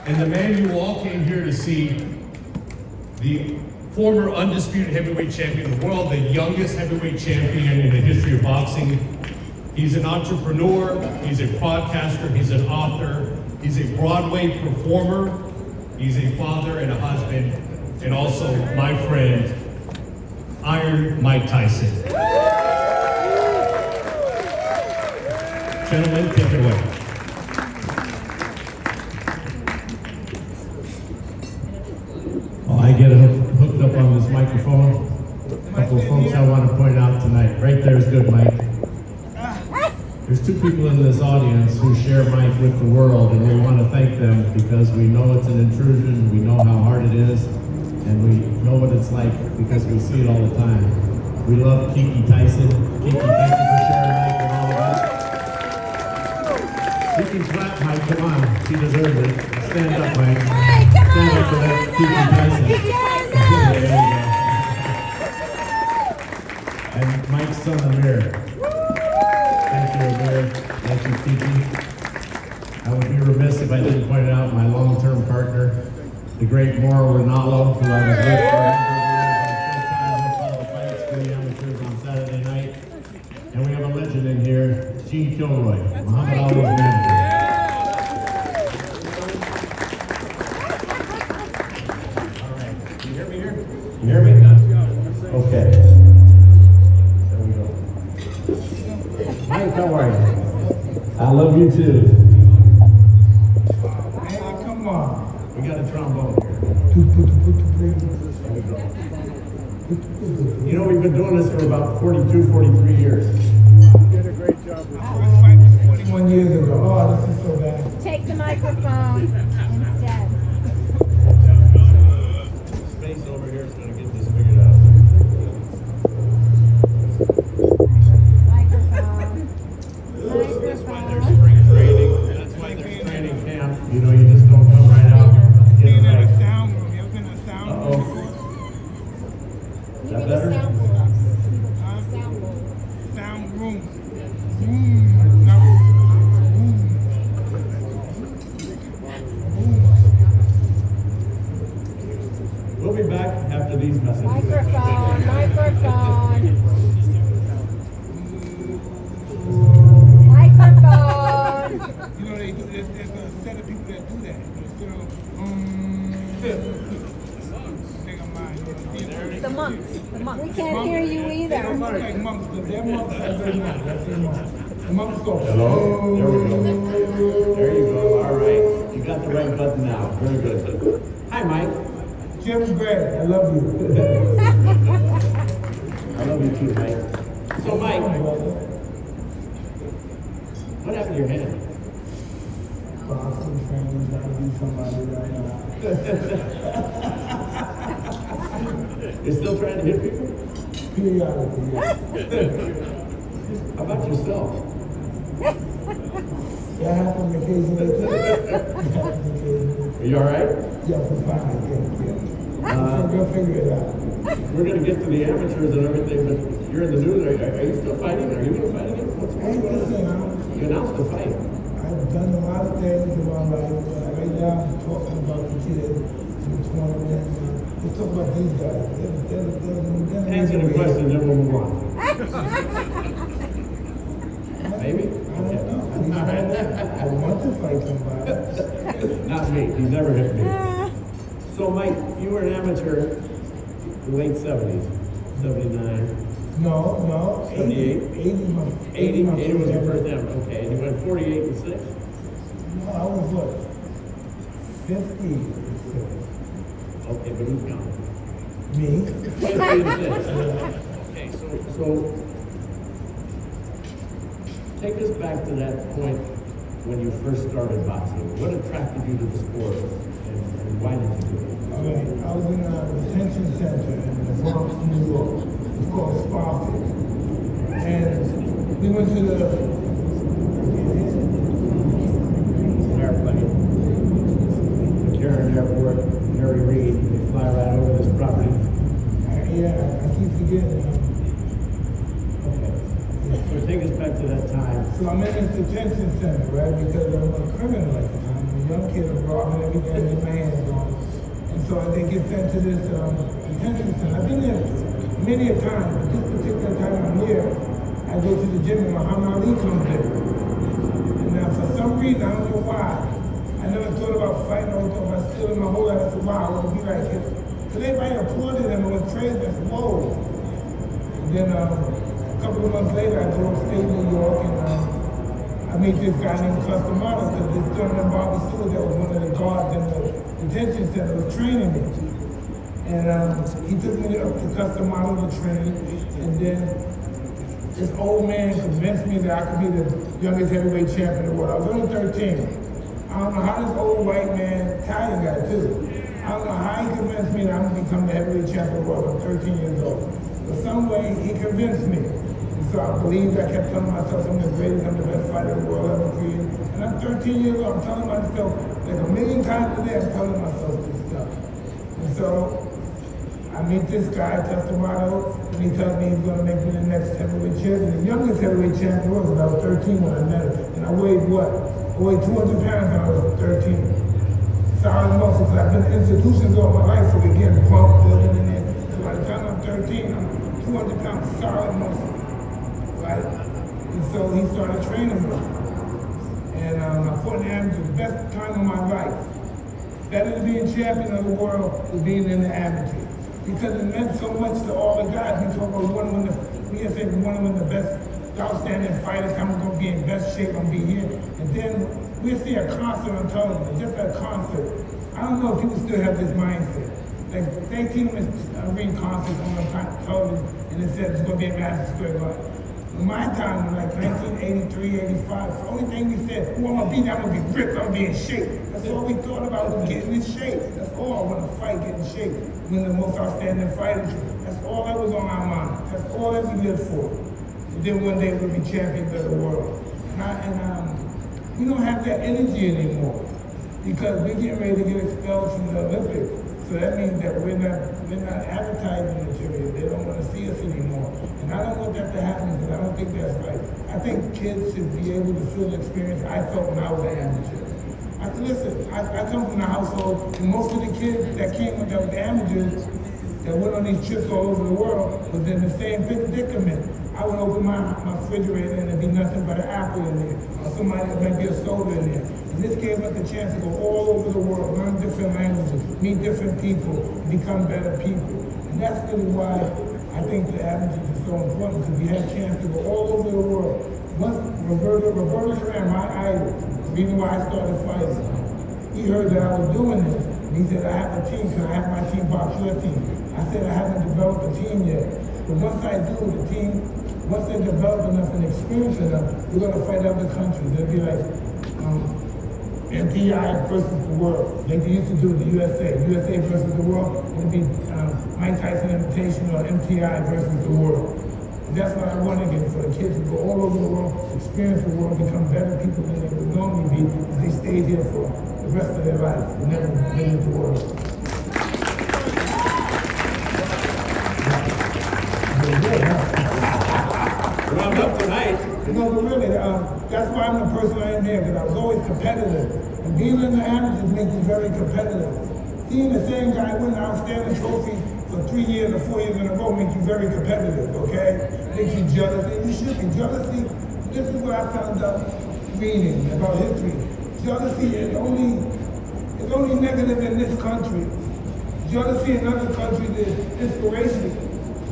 And the man you all came here to see, the former undisputed heavyweight champion of the world, the youngest heavyweight champion in the history of boxing. He's an entrepreneur, he's a podcaster, he's an author, he's a Broadway performer, he's a father and a husband, and also my friend, Iron Mike Tyson. Gentlemen, take it away. Well, I get hooked up on this microphone. A couple of folks I want to point out tonight. Right there is good, Mike. There's two people in this audience who share Mike with the world, and we want to thank them because we know it's an intrusion, we know how hard it is, and we know what it's like because we see it all the time. We love Kiki Tyson. Kiki, thank you for sharing Mike with all of us. You can clap, Mike, come on. She deserves it. Stand up, Mike. Stand up for that Kiki Tyson. There you go. And Mike's son, Amir. Thank you, Amir. Thank you, Kiki. I would be remiss if I didn't point out my long-term partner, the great Mauro Ranallo, who I was with for a number of years on Showtime with all the fights for the amateurs on Saturday night. And we have a legend in here, Gene Kilroy, Muhammad Ali's manager. All right, can you hear me here? Can you hear me? Okay. Mike, how are you? I love you too. Hey, come on. We got a trombone here. You know, we've been doing this for about 42, 43 years. You did a great job. My first fight was 41 years ago. Oh, this is so bad. Take the microphone instead. Space over here is going to get this figured out. That's why there's spring training. That's why there's training camp. You know, you just don't come right out and get it right. Sound room. You ever been in a sound room before? Is that better? Sound room. We'll be back after these messages. Microphone. You know, they do this. There's a set of people that do that. The monks. We can't hear you They either. don't look like monks, but they're monks. That's their monks. That's their monks. The monks go. Hello? There we go. There you go. All right. You got the right button now. Very good. Hi, Mike. Jim Gray, I love you. I love you too, Mike. So, Mike, what happened to your hand? Boxing training, gotta be somebody right now. You're still trying to hit people? Periodically, yeah. How about yourself? That happens occasionally too. Are you all right? Yeah, for fine, yeah. We'll figure it out. We're going to get to the amateurs and everything, but you're in the news. Are you still fighting? Are you going to fight again? What's Hey, going on? listen, You announced the fight. I've done a lot of things in my life. Right now, I'm talking about the kids, the tournaments. Let's talk about these guys. Answer the question, then we'll move on. Maybe? I don't know. I want to fight somebody. Not me. He's never hit me. So, Mike, you were an amateur in the late 70s, 79. No. 78? 80 was your first amateur. Okay, and you went 48 and 6? No, I was what? 50. Okay, but who's counting? Me? 50 and 6. Okay, so take us back to that point when you first started boxing. What attracted you to the sport, and why did you do it? Okay, I was in a detention center in the Bronx, New York. It's called Sparfield. And we went to the airplane. McCarran Airport, Mary Reid, they fly right over this property. Yeah, I keep forgetting. Okay. So take us back to that time. So I'm in this detention center, right? Because I'm a criminal at the time. I'm a young scared of robbing everything I get my hands on. And so they get sent to this detention center. I've been there many a time, but this particular time I'm here, I go to the gym and Muhammad Ali comes in. And now for some reason, I don't know why, I never thought about fighting, I thought about stealing my whole life. I said, wow, I want to be like him. Because everybody applauded him and was praised as whoa. And then a couple of months later, I go upstate New York and I meet this guy named Customato, because this gentleman Bobby Stewart that was one of the guards in the detention center was training me. And he took me up to Customato to train, and then this old man convinced me that I could be the youngest heavyweight champion in the world. I was only 13. I don't know how this old white man, Italian guy too, I don't know how he convinced me that I'm going to become the heavyweight champion of the world. I'm 13 years old. But some way he convinced me. And so I believed, I kept telling myself I'm the greatest, I'm the best fighter in the world ever created. And I'm 13 years old, I'm telling myself, like a million times a day, I'm telling myself this stuff. And so I meet this guy, Customato, and he tells me he's going to make me the next heavyweight champion. The youngest heavyweight champion was when I was 13 when I met him. And I weighed what? I weighed 200 pounds when I was 13. Solid muscles. I've been in institutions all my life, so we're getting pumped, building in there. So by the time I'm 13, I'm 200 pounds solid muscle. Right? And so he started training me. And I fought in the amateur, the best time of my life. Better than being champion of the world than being in the amateur. Because it meant so much to all the guys. We talk about one of the best outstanding fighters, I'm going to be in best shape, I'm going to be here. And then we'll see a concert on television, just a concert. I don't know if people still have this mindset. Like, they keep reading concerts on television, and it says it's going to be a Madison Square Garden. In my time, like 1983, 85, the only thing we said, who I'm going to be, I'm going to be ripped, I'm going to be in shape. That's all we thought about was getting in shape. That's all, I want to fight, get in shape. Win the most outstanding fighters. That's all that was on our mind. That's all that we lived for. And then one day we'll be champions of the world. And we don't have that energy anymore because we're getting ready to get expelled from the Olympics. So that means that we're not advertising material. They don't want to see us anymore. And I don't want that to happen because I don't think that's right. I think kids should be able to feel the experience I felt when I was an amateur. I come from a household, and most of the kids that came with the amateurs that went on these trips all over the world was in the same predicament. I would open my refrigerator and there'd be nothing but an apple in there, or somebody that might be a soda in there. And this gave us the chance to go all over the world, learn different languages, meet different people, become better people. And that's really why I think the amateurs is so important, because we had a chance to go all over the world. Once Roberto Duran, my idol, the reason why I started fighting, he heard that I was doing this, and he said, I have a team, can I have my team box your team? I said, I haven't developed a team yet. But once I do, the team, once they develop enough and experience enough, we're going to fight other countries. They'll be like MTI versus the world, like they used to do with the USA. USA versus the world, it'll be Mike Tyson Invitational or MTI versus the world. And that's what I want to get for the kids to go all over the world, experience the world, become better people than they would normally be if they stayed here for the rest of their life and never leave the world. Round up tonight. No, but really, that's why I'm the person I am here, because I was always competitive. And being in the amateurs makes you very competitive. Seeing the same guy win an outstanding trophy for 3 years or 4 years in a row makes you very competitive, okay? Makes you jealous, and you should be. Jealousy, this is what I found out reading about history. Jealousy is only negative in this country. Jealousy in other countries is inspiration.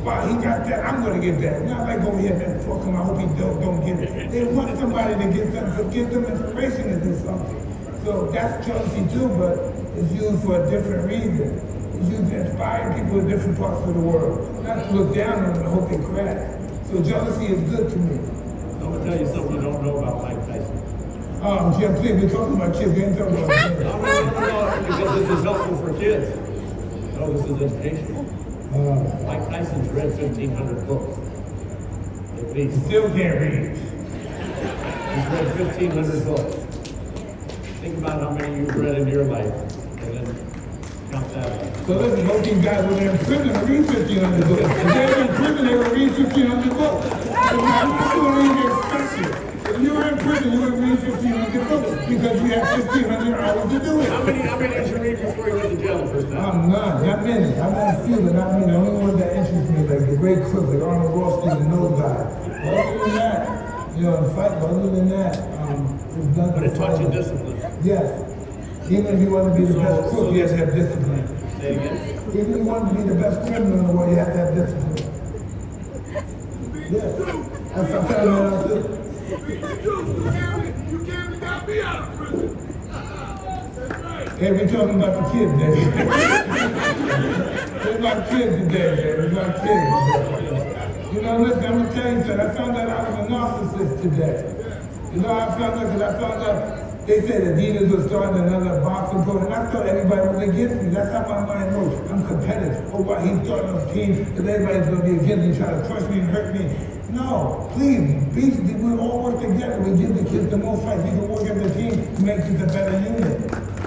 Wow, he got that, I'm gonna get that. Not like over here, man, fuck him, I hope he don't get it. They want somebody to get something, to give them inspiration to do something. So that's jealousy too, but it's used for a different reason. It's used to inspire people in different parts of the world. Not to look down on them and hope they crash. So jealousy is good to me. I'm gonna tell you something you don't know about Mike Tyson. Jim, please, we're talking about kids, we ain't talking about kids. Because this is helpful for kids. No, this is educational. Mike Tyson's read 1,500 books. At least. Still can't read. He's read 1,500 books. Think about how many you've read in your life, and then count that out. So listen, most of these guys when they're in prison read 1,500 books. If they're in prison, they will read 1,500 books. So I'm not going to read their special. So If you were in prison, you would read 1,500 books because you had 1,500 hours to do it. How many did you read before you went to jail the first time? None, not many. I'm not a few, but not many. The only one that interests me, like the great crook, like Arnold Rothstein and those guys. But other than that, you know, the fight, but other than that, it's nothing. But it taught you discipline. Yes. Even if you want to be the best crook, you have to have discipline. Say it again. Even if you want to be the best criminal in the world, you have to have discipline. Yes. That's what I'm saying. You got me out of prison. Hey, we're talking about the kids, David. It's about kids today, David. It's about kids. You know, listen, I'm going to tell you something. I found out I was a narcissist today. You know how I found out? Because I found out they said Adidas was starting another boxing program. And I thought everybody was against me. That's how my mind works. I'm competitive. Oh, wow, he's starting a team because everybody's going to be against me, trying to crush me and hurt me. No, please, we all work together. We give the kids the most fight. We can work as a team to make this a better unit.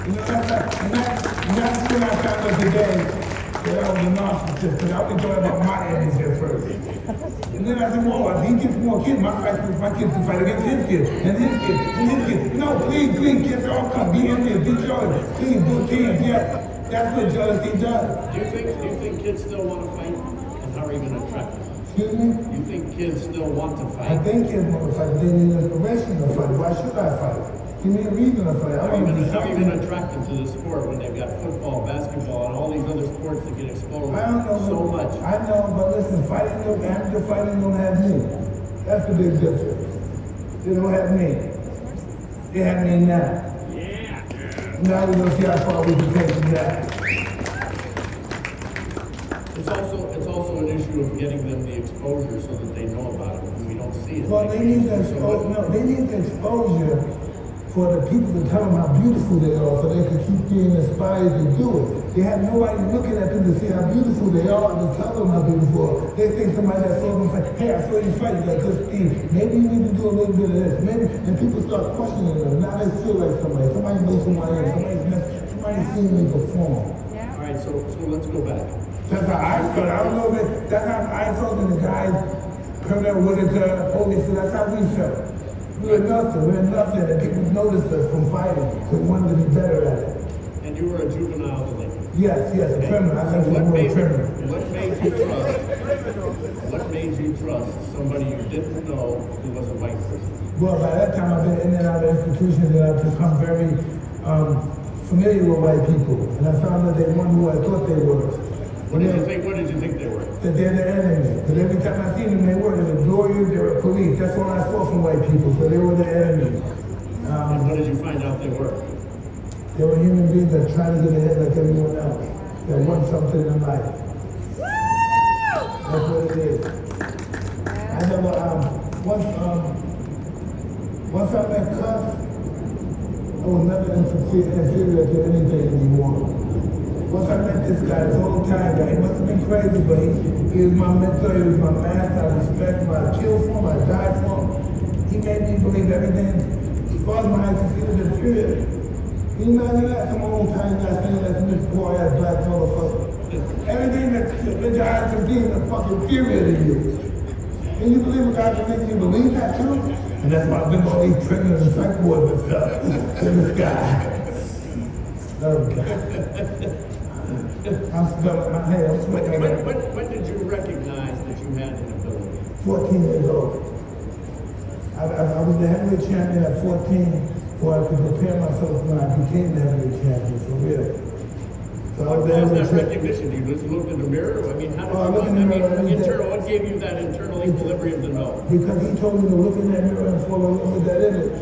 You know, that's when I found out today that I was a narcissist, because I was talking about my image at first. And then I said, well, if he gets more kids, my kids can fight against his kids, and his kids, and his kids. No, please, kids all come, be envious, be jealous. Please, do teams, yes. That's what jealousy does. Do you think kids still want to fight? And how are you going to attract them? Excuse me? You think kids still want to fight? I think kids want to fight, but they need inspiration to fight. Why should I fight? Give me a reason to fight. How are you going to attract them to the sport when they've got football, basketball, and all these other sports that get exposed I don't know so much? I know, but listen, amateur fighting don't have me. That's the big difference. They don't have me. They have me now. Yeah. Now we're going to see how far we can take from that. It's also an issue of getting them the exposure so that they know about it when we don't see it. Well, they need the exposure. No, they need the exposure for the people to tell them how beautiful they are, so they can keep being inspired to do it. They have nobody looking at them to see how beautiful they are and to tell them how beautiful. They think somebody that saw them say, hey, I saw you fight, you got good speed. Maybe you need to do a little bit of this. Maybe, and people start questioning them. Now they feel like somebody knows somebody else, somebody's seen me perform. All right, so let's go back. That's how I felt. I don't know if that's how I felt in the guys, Colonel Whitaker, Holyfield, that's how we felt. We were nothing, and people noticed us from fighting, so we wanted to be better at it. And you were a juvenile delinquent. Yes, a criminal. I think we were a criminal. What made you trust somebody you didn't know who was a white person? Well, by that time I've been in and out of institutions and I've become very familiar with white people, and I found that they weren't who I thought they were. What did you think they were? That they're the enemy. Because every time I seen them, they were lawyers, they were police. That's what I saw from white people, so they were the enemy. And what did you find out they were? They were human beings that try to get ahead like everyone else, that want something in life. That's what it is. I never, once I met Cuff, I was never inferior to anything anymore. Once I met this guy, this whole time, he must have been crazy, but he was my mentor, he was my master, I respect him, I killed for him, I died for him. He made me believe everything. As far as my eyes could see, was inferior. Can you imagine that? Some old time guy saying that to this poor ass black motherfucker. Everything that your eyes can see is fucking inferior to you. Can you believe a guy can make you believe that too? And that's why I've been all these prisoners and psych boards and stuff. To this guy. Okay. I'm sweating. When did you recognize that you had an ability? 14 years old. I was the heavyweight champion at 14, so I could prepare myself when I became the heavyweight champion, for real. So What was that recognition? You just looked in the mirror? I mean, how did what gave you that internal equilibrium to know? Because he told me to look in that mirror and fall in love with that image.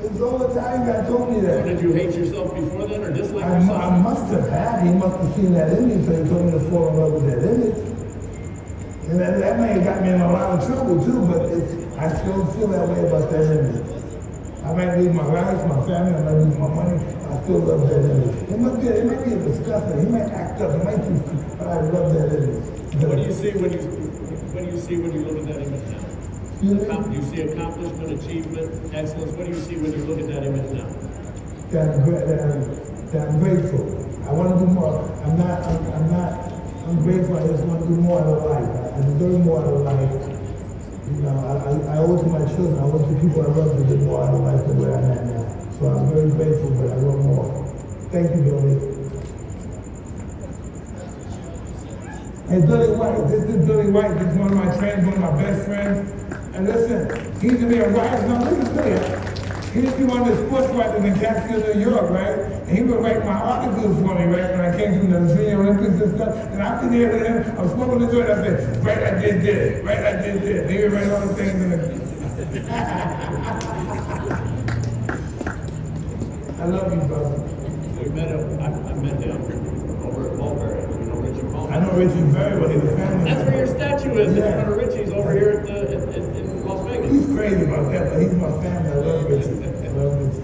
It's all the time God told me that. So did you hate yourself before then, or dislike I yourself? must have had. He must have seen that in me, so he told me to fall in love with that image. And that may have got me in a lot of trouble too, but I still feel that way about that image. I might lose my life, my family, I might lose my money, I still love that image. It might be a disgusting, he might act up, he might do, but I love that image. What do you see when you look at that image now? Do you see accomplishment, achievement, excellence? What do you see when you look at that image now? That I'm grateful. I want to do more. I'm grateful. I just want to do more out of life. I deserve more out of life. You know, I owe it to my children. I owe it to people I love to get more out of life than where I'm at now. So I'm very grateful, but I want more. Thank you, Billy. Hey, Billy White, this is Billy White. This is one of my friends, one of my best friends. And listen, he used to be a writer. Now listen to me. He used to be one of the sports writers in Catskill, New York, right? And he would write my articles for me, right? When I came from the Junior Olympics and stuff. And I'd be there with him. I'm smoking the joint. I said, right, I did this. Right, I did this. He would write all the things in the... I love you, brother. We met him, I met him over at Mulberry. You know Richie Mulberry? I know Richie very well. He's a family. That's where your statue is. Yeah. In front of Richie's over here at in Las Vegas. He's crazy about that, but he's my family. I love Richie. I love Richie.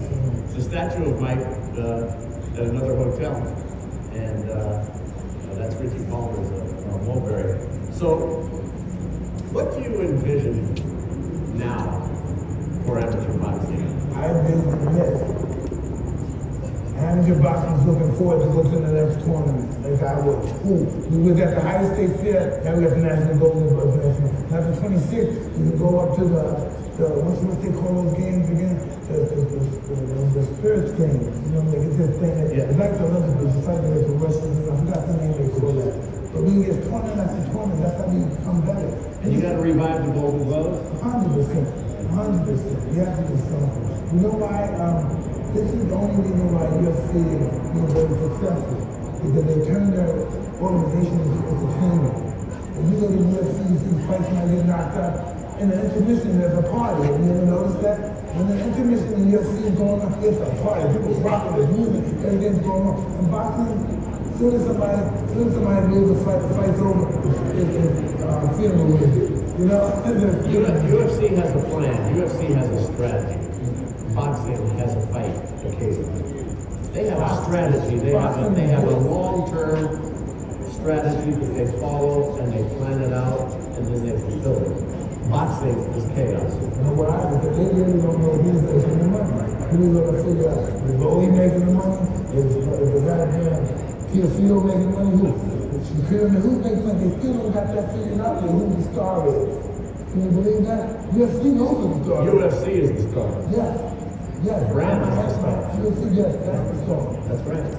The statue of Mike at another hotel, and that's Richie Palmer's Mulberry. So, what do you envision now for amateur boxing? I envision this. Amateur boxing is looking forward to go to the next tournament. Like I was. We was at the highest state fair. Now we have the National Golden Glove National. Now the 26th, we can go up to the what they call those games again? The spirits games. You know, like it's this thing that, it's like the Olympics, it's like there's a wrestling, I forgot the name they call that. But we get tournament after tournament, that's how we become better. And you got to revive the Golden Gloves? 100%. 100%. You have to do something. You know why? This is the only reason why UFC is very successful. Because they turn their organization into entertainment. When you go to UFC, you see fights might get knocked out. In the intermission, there's a party. Have you ever noticed that? When the intermission in UFC is going on, it's a party. People rocking, the music, everything's going on. In boxing, as soon as somebody loses a fight, the fight's over, it's feeling weird. You know? UFC has a plan. UFC has a strategy. Boxing has a fight occasionally. They have a strategy. They have a long-term strategy that they follow and they plan it out and then they fulfill it. Boxing is chaos. You know what because they really don't know who's making the money. Who's going to figure out? Is Rolly making the money? Is the goddamn TFCO making money? Who? Is Shakira, who's making money? They still don't got that figured out yet, who the star is. Can you believe that? UFC knows who the star is. UFC is the star. Yes. Yes. Brand is the star. UFC, yes, that's the star. That's right.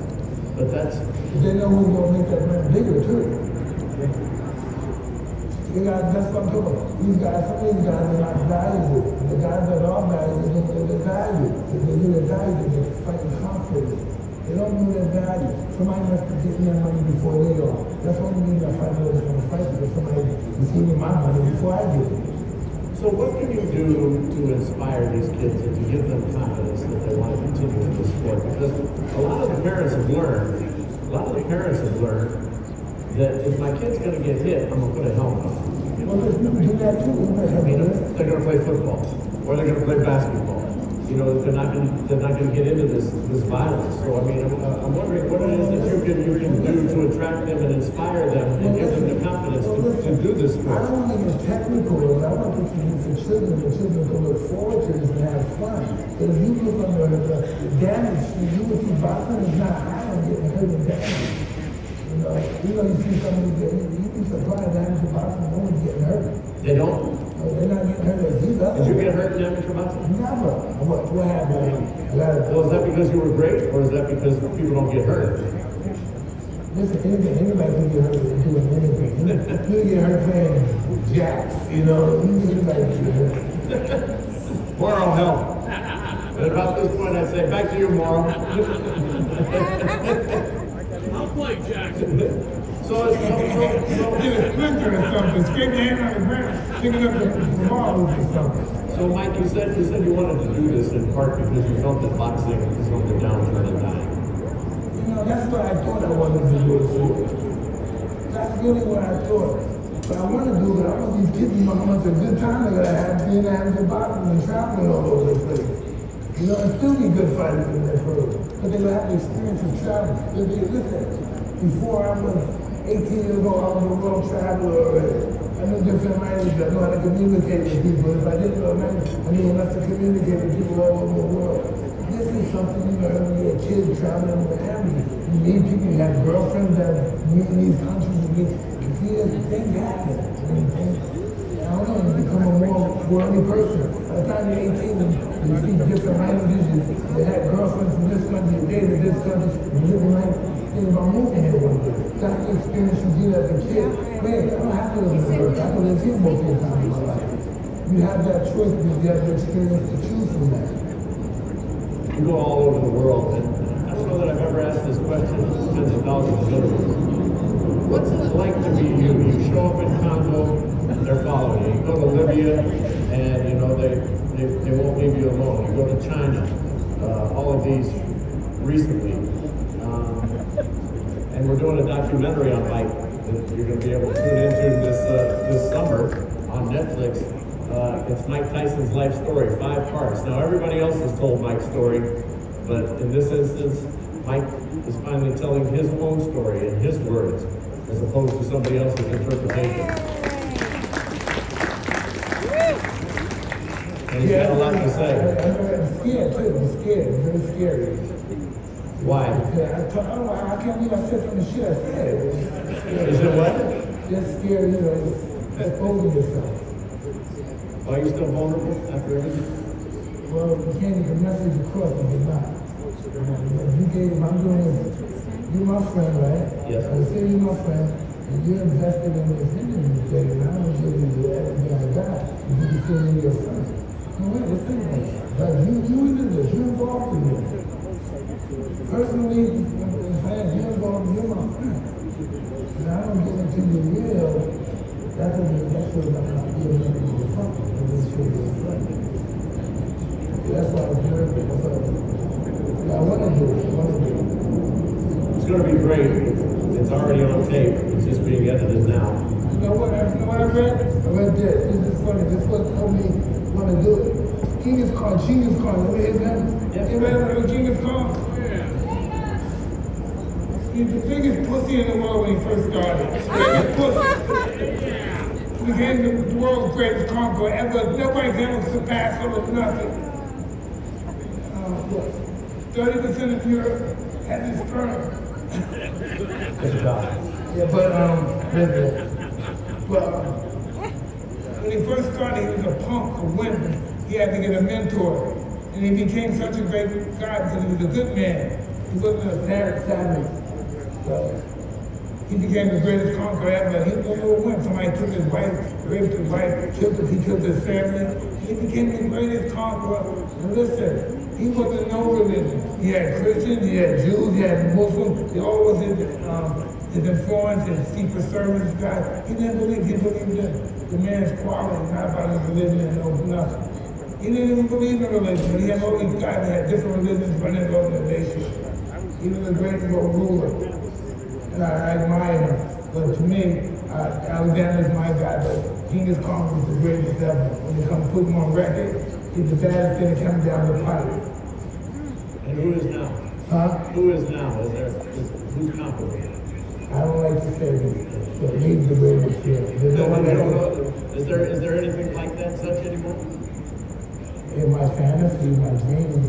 But they know who's going to make that brand bigger, too. That's what I'm talking about. These guys, some of these guys are not valuable. The guys that are valuable, they're valued. They do their value, they're fighting conflict. They don't know their value. Somebody must be getting their money before they are. That's the only reason I fight over the fight, because somebody is receiving my money before I get it. So what can you do to inspire these kids and to give them confidence that they want to continue with this sport? Because a lot of the parents have learned that if my kid's going to get hit, I'm going to put a helmet on. Well, there's people do that too. I mean, they're going to play football or they're going to play basketball. You know, they're not going to get into this violence. So I mean, I'm wondering what it is that you can do to attract them and inspire them and give them the confidence to do this sport. I don't want to get technical, but I want to do for children. The children can look forward to this and have fun. But if you look on the damage, you would see boxing is not high on getting hurt and damaged. You see somebody you'd be surprised that amateur boxing, no one's getting hurt. They don't? No, they're not getting hurt like you. Did you get hurt in amateur boxing? Never. What happened? Well, is that because you were great, or is that because people don't get hurt? Listen, anybody can get hurt doing anything. You get hurt playing jacks, anybody can get hurt. Moral help. But about this point, I'd say, back to you, Moral. I'll play Jackson. So Get a splinter or something, scrape your hand on the ground, pick it up the marbles or something. So Mike, you said you wanted to do this in part because you felt that boxing was on the downturn and dying. That's what I thought I wanted to do it for. That's really what I thought. But I want to do it. I want these kids to know how much a good time they're going to have being amateur boxing and traveling all over the place. And still be good fighters in their career. But they're going to have the experience of traveling. Listen, before I was 18 years old, I was a world traveler already. I knew different languages. I knew how to communicate with people. If I didn't know language, I knew enough to communicate with people all over the world. This is something, every year, kids traveling with families. You meet people, you have girlfriends that meet in these countries, you meet things happen. I don't know on, you become a more worldly person. By the time you're 18, you speak different languages, you had girlfriends from this country, you dated this country, you live in life, think about moving here one day. That's the experience you get as a kid. Man, I don't have to live in the earth. I can live here most of the time in my life. You have that choice because you have the experience to choose from that. You go all over the world, and I don't know that I've ever asked this question to tens of thousands of interviews. What's it like to be you? You show up in Congo, they're following you. You go to Libya, and you know they won't leave you alone. You go to China, all of these recently, and we're doing a documentary on Mike that you're going to be able to tune into this summer on Netflix. It's Mike Tyson's life story, 5 parts. Now everybody else has told Mike's story, but in this instance, Mike is finally telling his own story in his words, as opposed to somebody else's interpretation. And he's got a lot to say. I'm scared too. I'm scared. It's very scary. Why? I can't believe I said from the shit I said. Is it what? Just scared, you know, exposing yourself. Are you still vulnerable after everything? Well, you can't get the message across if you're not. You gave, I'm doing this. You're my friend, right? Yes. I say you're my friend, and you're invested in this interview thing, and I'm going to give you everything I got, and you can feel me your friend. No, wait, let's think about it. Like, you into this, you're involved in this. Personally, you're involved, you're my friend. And I don't get into your real, that's what I'm not giving you the front. That's why I was nervous. I want to do it. It's going to be great. It's already on tape. It's just being edited now. You know what I read? I read this. This is funny. This is what told me want to do it. Genghis Khan. Let me hear that. Yes. You read Genghis Khan? He's the biggest pussy in the world when he first started. Pussy. He became the world's greatest conqueror ever. Nobody's ever surpassed him with nothing. 30% of Europe has his sperm. Good job. Yeah, but when he first started, he was a punk, a wimp. He had to get a mentor. And he became such a great guy because he was a good man. He wasn't a savage. So he became the greatest conqueror ever. He was a little wimp. Somebody took his wife, raped his wife, he killed his family. He became the greatest conqueror. And listen, he wasn't no religion. He had Christians, he had Jews, he had Muslims. He always his influence, his secret service guy. He didn't believe. He believed in the man's quality, not about his religion and no nothing. He didn't even believe in religion. He had all these guys that had different religions running the organization. He was a great world ruler, and I admire him. But to me, Alexander's my guy, but Genghis Khan was the greatest ever. When you come put him on record, he's the baddest thing coming down the pipe. And who is now? Huh? Who is now? Who's comparable? I don't like to say this, but he's the greatest here. There's no one else. Is there anything like that such anymore? In my fantasy, my dreams.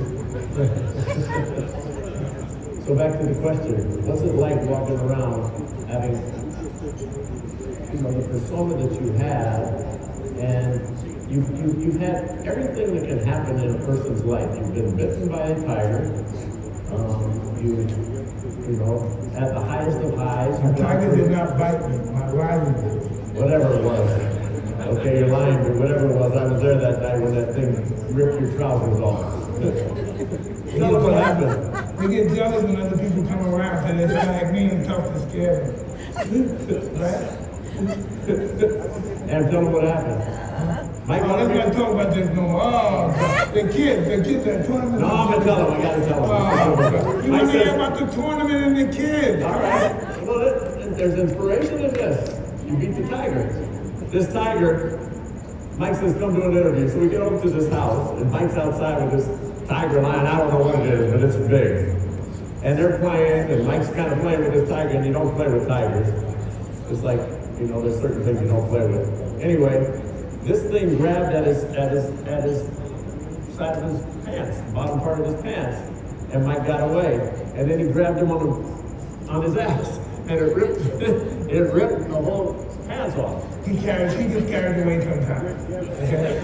So back to the question, what's it like walking around having, the persona that you have, and you've had everything that can happen in a person's life. You've been bitten by a tiger. At the highest of highs. My tiger did not bite me. My rival did. Whatever it was. Okay, you're lying, but whatever it was, I was there that night when that thing ripped your trousers off. Tell them what happened. We get jealous when other people come around and they try like me and tough to scare them. Right? And tell them what happened. Mike, let's not talk about this no more. Oh, the kids that tournament. No, I'm gonna tell them. I gotta tell them. You want to hear about the tournament and the kids? All right. Well, there's inspiration in this. You beat the tiger. This tiger, Mike says, come do an interview. So we get over to this house, and Mike's outside with this tiger lion. I don't know what it is, but it's big. And they're playing, and Mike's kind of playing with this tiger, and you don't play with tigers. It's like, there's certain things you don't play with. Anyway, this thing grabbed at his side of his pants, the bottom part of his pants, and Mike got away. And then he grabbed him on his ass, and it ripped the whole pants off. She gets carried away sometimes. Okay?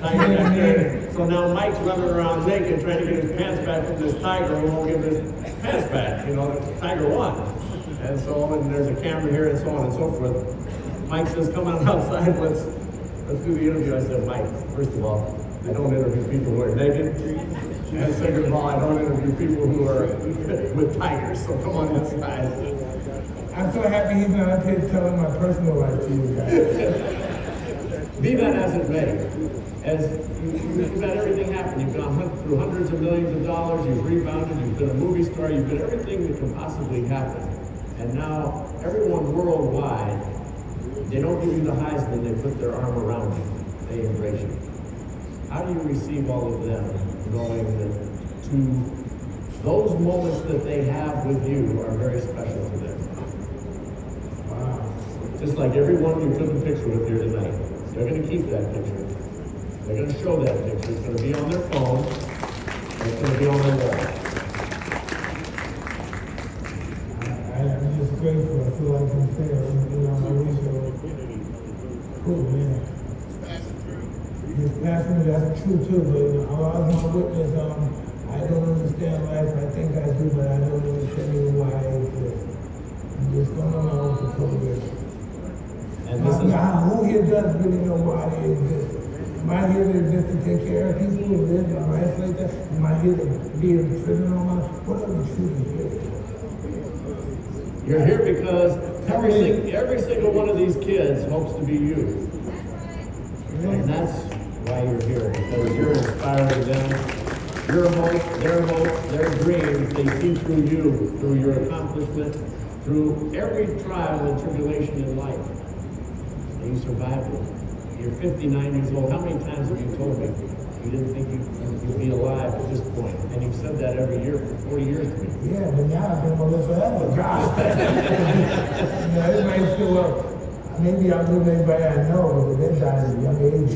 Tiger back there. So now Mike's running around naked trying to get his pants back from this tiger who won't give his pants back. You know, the tiger won. And so, and there's a camera here and so on and so forth. Mike says, come on outside, let's do the interview. I said, Mike, first of all, I don't interview people who are naked. And second of all, I don't interview people who are with tigers. So come on inside. I'm so happy he's not up here telling my personal life to you guys. Be that as it may, as you've had everything happen, you've gone through hundreds of millions of dollars, you've rebounded, you've been a movie star, you've been everything that can possibly happen. And now everyone worldwide, they don't give you the Heisman, they put their arm around you, they embrace you. How do you receive all of them, knowing that those moments that they have with you are very special to them? Wow. Just like everyone you took a picture with here tonight. They're going to keep that picture. They're going to show that picture. It's going to be on their phone. And it's going to be on their wall. I'm just grateful. I feel like I'm fair. You know, I wish I was cool, man. His passion, that's true too, but I was my witness. I don't understand life. I think I do, but I don't understand even why I exist. I'm just going on my own patrol. And this is who here does really know why they exist? Am I here to exist to take care of people who live my life like that? Am I here to be in prison on my? What are we truly here for? You're here because every single one of these kids hopes to be you. And that's why you're here, because you're inspiring them. Your hope, their dreams, they see through you, through your accomplishment, through every trial and tribulation in life. And you survived it. You're 59 years old. How many times have you told me you didn't think you'd be alive at this point? And you've said that every year for 40 years to me. Yeah, but now I've been gonna live forever. God. You know, everybody still up. Maybe I'll live everybody I know, but they died at a young age.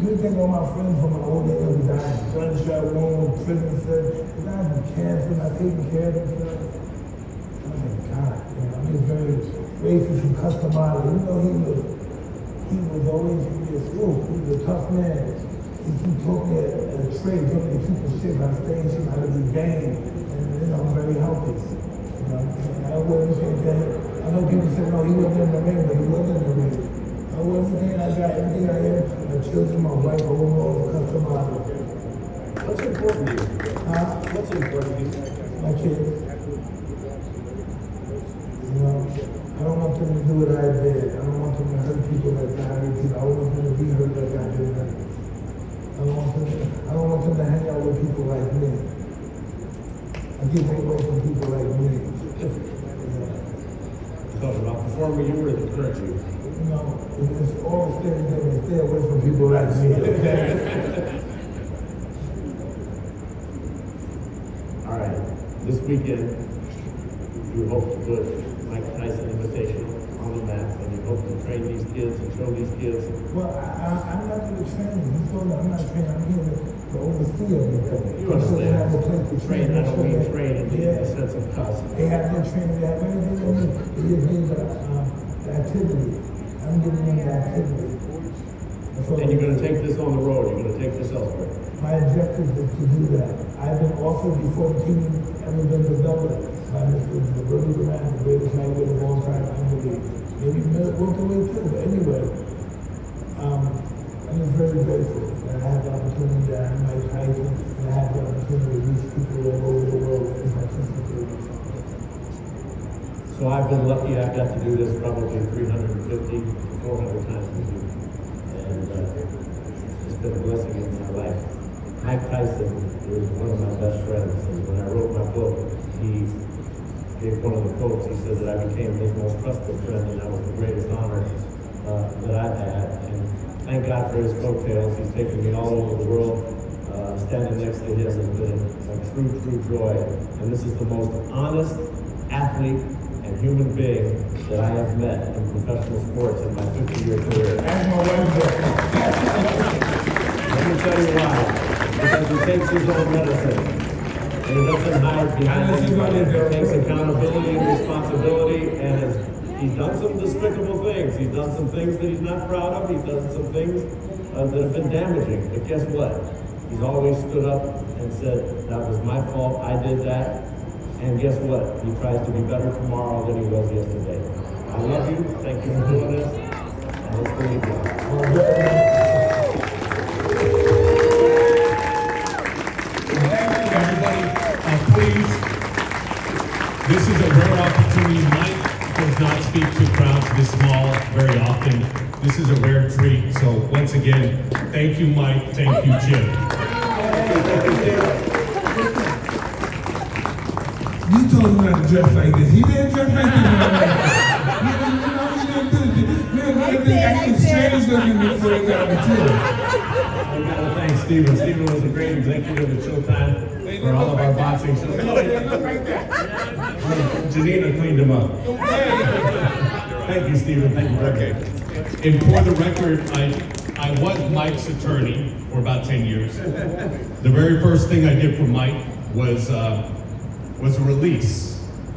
You think all my friends from my old age who died in gunshot wound, prison cell, they died from cancer, not taking care of themselves. Oh my God, you know, I'm just very grateful from Customary. You know, he was always in this roof. He was a tough man. He taught me a trade, taught me to keep the shit by staying shit out of the game. And you know, I'm very healthy. You know, I wouldn't think that. I know people say, no, he wasn't in the ring, but he was in the ring. I was everything I got, everything I am, my children, my wife, overall, Customary. What's important to you? Huh? What's important to you? My kids. You know, I don't want them to do what I did. I don't want them to hurt people like I hurt people. I don't want them to be hurt like I did hurt. I don't want them to hang out with people like me. I keep away from people like me. Talking about the former you or the current you? You know, it's all the same thing. Stay away from people like me. All right. This weekend, you hope to put Mike Tyson Invitational on the map, and you hope to train these kids and show these kids. Well, I'm not going to train them. I'm not training. I'm here to oversee everything. You understand? They have a place to train. I don't mean train in the sense of cuss. They have their training. They have everything they need. They just need the activity. I'm giving them the activity. And you're going to take this on the road. You're going to take this elsewhere. My objective is to do that. I've been offered before the team ever been developed by Mr. Billy Durant, the greatest lightweight of all time, I believe. Maybe welterweight too, but anyway, I'm just very grateful that I have the opportunity to have Mike Tyson, and I have the opportunity to reach people all over the world and participate. So I've been lucky. I've got to do this probably 350 to 400 times with you. And it's been a blessing in my life. Mike Tyson is one of my best friends. And when I wrote my book, he gave one of the quotes. He said that I became his most trusted friend, and that was the greatest honor that I've had. And thank God for his coattails. He's taken me all over the world. Standing next to him has been a true joy. And this is the most honest athlete and human being that I have met in professional sports in my 50-year career. That's my wife. Let me tell you why. Because he takes his own medicine. And he doesn't hide behind anybody. He takes accountability and responsibility, and He's done some despicable things. He's done some things that he's not proud of. He's done some things that have been damaging. But guess what? He's always stood up and said, that was my fault, I did that. And guess what? He tries to be better tomorrow than he was yesterday. I love you. Thank you for doing this. And let's bring it down. Everybody, please, this is a rare opportunity. Mike does not speak to crowds this small very often. This is a rare treat. So once again, thank you, Mike. Thank you, Jim. You told him not to dress like this. He didn't dress like this. He didn't acting strange looking before he got the tour. We gotta thank Steven. Steven was a great executive at Showtime for all of our boxing shows. Janina cleaned him up. Thank you, Steven. Thank you. Okay. And for the record, I was Mike's attorney for about 10 years. The very first thing I did for Mike was a release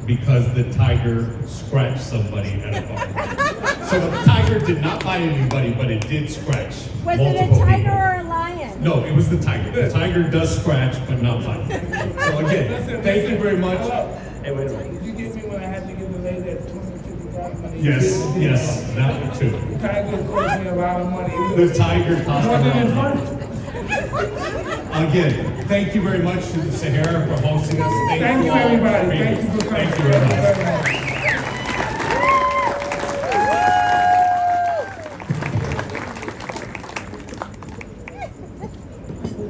because the tiger scratched somebody at a bar. So the tiger did not bite anybody, but it did scratch Was multiple it a tiger people. or a lion? No, it was the tiger. The tiger does scratch, but not bite. So again, thank you very much. Hey, wait a minute. Did you get me when I had to give the lady that $250,000? Yes, that one too. The tiger cost me a lot of money. The tiger cost More a than lot his of money. money. Again, thank you very much to the Sahara for hosting us. Thank you, all everybody. for being Thank you here. for coming. Thank you very much. Thank you very much.